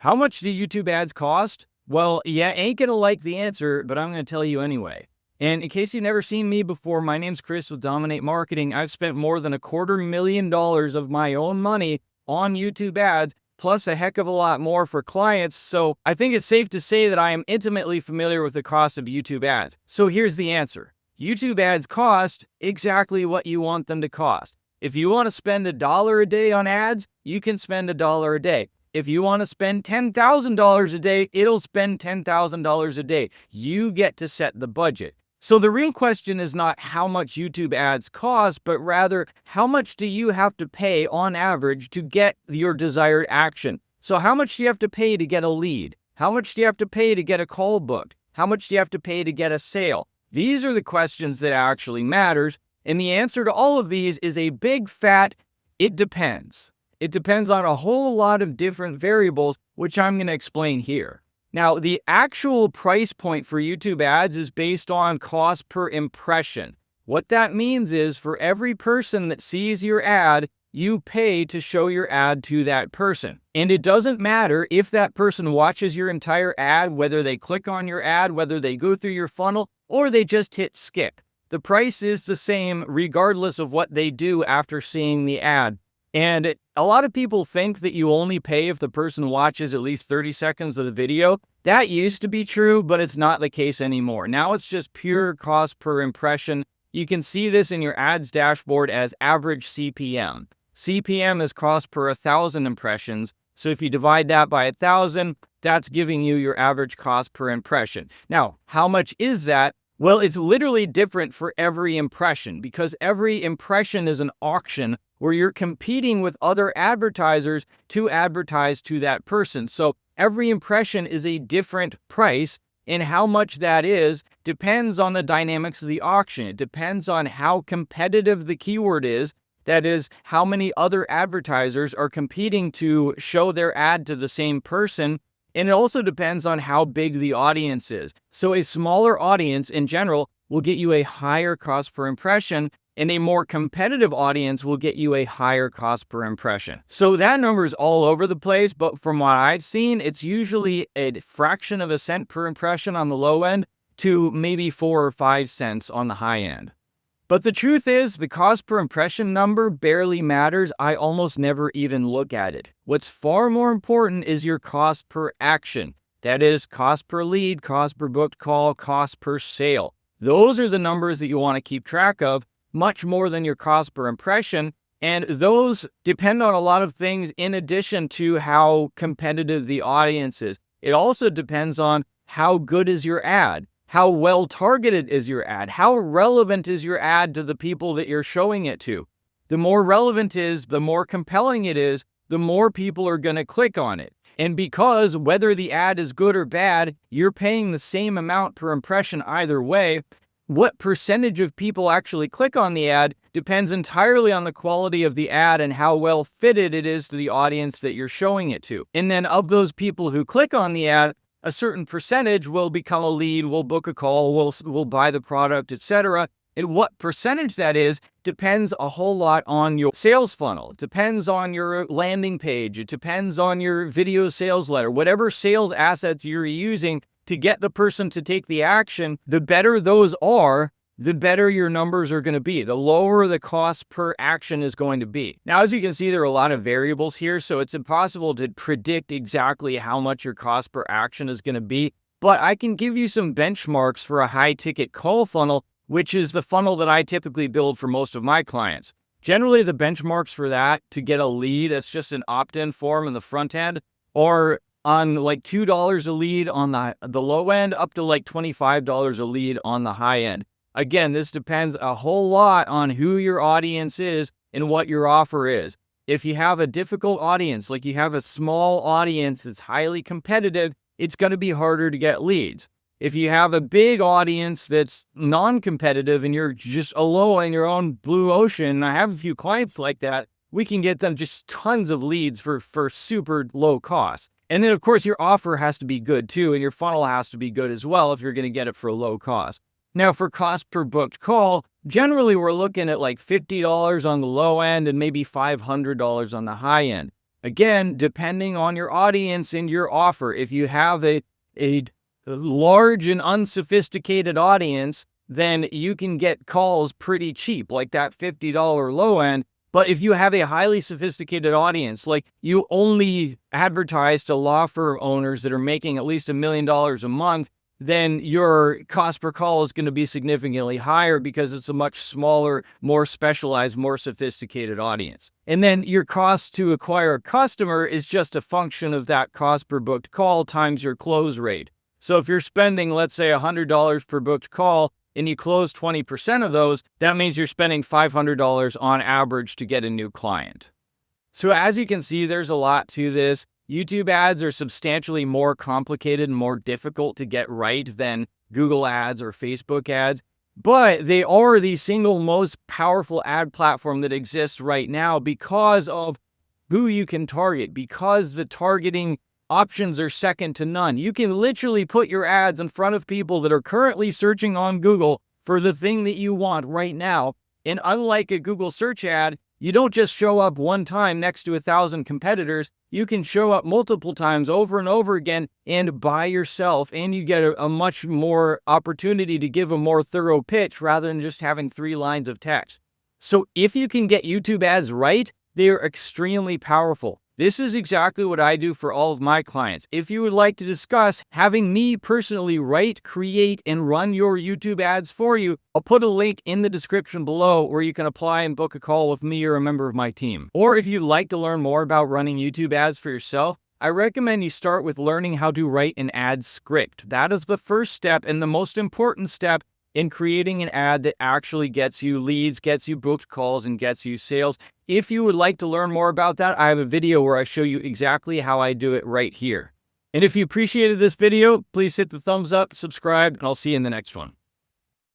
How much do YouTube ads cost? Well, yeah, ain't gonna like the answer, but I'm gonna tell you anyway. And in case you've never seen me before, my name's Chris with Dominate Marketing. I've spent more than $250,000 of my own money on YouTube ads, plus a heck of a lot more for clients. So I think it's safe to say that I am intimately familiar with the cost of YouTube ads. So here's the answer. YouTube ads cost exactly what you want them to cost. If you want to spend $1 a day on ads, you can spend $1 a day. If you want to spend $10,000 a day, it'll spend $10,000 a day. You get to set the budget. So the real question is not how much YouTube ads cost, but rather how much do you have to pay on average to get your desired action? So how much do you have to pay to get a lead? How much do you have to pay to get a call booked? How much do you have to pay to get a sale? These are the questions that actually matters. And the answer to all of these is a big fat, it depends. It depends on a whole lot of different variables, which I'm going to explain here. Now, the actual price point for YouTube ads is based on cost per impression. What that means is for every person that sees your ad, you pay to show your ad to that person. And it doesn't matter if that person watches your entire ad, whether they click on your ad, whether they go through your funnel, or they just hit skip. The price is the same regardless of what they do after seeing the ad. And a lot of people think that you only pay if the person watches at least 30 seconds of the video. That used to be true, but it's not the case anymore. Now it's just pure cost per impression. You can see this in your ads dashboard as average CPM. CPM is cost per 1,000 impressions. So if you divide that by 1,000, that's giving you your average cost per impression. Now, how much is that? Well, it's literally different for every impression because every impression is an auction where you're competing with other advertisers to advertise to that person. So every impression is a different price, and how much that is depends on the dynamics of the auction. It depends on how competitive the keyword is. That is, how many other advertisers are competing to show their ad to the same person. And it also depends on how big the audience is. So a smaller audience in general will get you a higher cost per impression, and a more competitive audience will get you a higher cost per impression. So that number is all over the place, but from what I've seen, it's usually a fraction of a cent per impression on the low end to maybe 4 or 5 cents on the high end. But the truth is, the cost per impression number barely matters. I almost never even look at it. What's far more important is your cost per action. That is, cost per lead, cost per booked call, cost per sale. Those are the numbers that you want to keep track of, much more than your cost per impression. And those depend on a lot of things in addition to how competitive the audience is. It also depends on how good is your ad. How well targeted is your ad? How relevant is your ad to the people that you're showing it to? The more relevant it is, the more compelling it is, the more people are going to click on it. And because whether the ad is good or bad, you're paying the same amount per impression either way, what percentage of people actually click on the ad depends entirely on the quality of the ad and how well fitted it is to the audience that you're showing it to. And then of those people who click on the ad, a certain percentage will become a lead, will book a call, will buy the product, etc. And what percentage that is depends a whole lot on your sales funnel. It depends on your landing page. It depends on your video sales letter. Whatever sales assets you're using to get the person to take the action, the better those are, the better your numbers are going to be. The lower the cost per action is going to be. Now, as you can see, there are a lot of variables here, so it's impossible to predict exactly how much your cost per action is going to be. But I can give you some benchmarks for a high-ticket call funnel, which is the funnel that I typically build for most of my clients. Generally, the benchmarks for that to get a lead, it's just an opt-in form in the front end, or on like $2 a lead on the low end, up to like $25 a lead on the high end. Again, this depends a whole lot on who your audience is and what your offer is. If you have a difficult audience, like you have a small audience that's highly competitive, it's going to be harder to get leads. If you have a big audience that's non-competitive and you're just alone in your own blue ocean, and I have a few clients like that, we can get them just tons of leads for super low cost. And then, of course, your offer has to be good too, and your funnel has to be good as well if you're going to get it for a low cost. Now, for cost per booked call, generally we're looking at like $50 on the low end and maybe $500 on the high end. Again, depending on your audience and your offer. If you have a large and unsophisticated audience, then you can get calls pretty cheap, like that $50 low end. But if you have a highly sophisticated audience, like you only advertise to law firm owners that are making at least $1 million a month, then your cost per call is going to be significantly higher because it's a much smaller, more specialized, more sophisticated audience. And then your cost to acquire a customer is just a function of that cost per booked call times your close rate. So if you're spending, let's say, $100 per booked call and you close 20% of those, that means you're spending $500 on average to get a new client. So as you can see, there's a lot to this. YouTube ads are substantially more complicated and more difficult to get right than Google ads or Facebook ads, but they are the single most powerful ad platform that exists right now because of who you can target, because the targeting options are second to none. You can literally put your ads in front of people that are currently searching on Google for the thing that you want right now. And unlike a Google search ad, you don't just show up one time next to 1,000 competitors. You can show up multiple times over and over again and by yourself, and you get a much more opportunity to give a more thorough pitch rather than just having 3 lines of text. So if you can get YouTube ads right, they are extremely powerful. This is exactly what I do for all of my clients. If you would like to discuss having me personally write, create, and run your YouTube ads for you, I'll put a link in the description below where you can apply and book a call with me or a member of my team. Or if you'd like to learn more about running YouTube ads for yourself, I recommend you start with learning how to write an ad script. That is the first step and the most important step in creating an ad that actually gets you leads, gets you booked calls, and gets you sales. If you would like to learn more about that, I have a video where I show you exactly how I do it right here. And if you appreciated this video, please hit the thumbs up, subscribe, and I'll see you in the next one.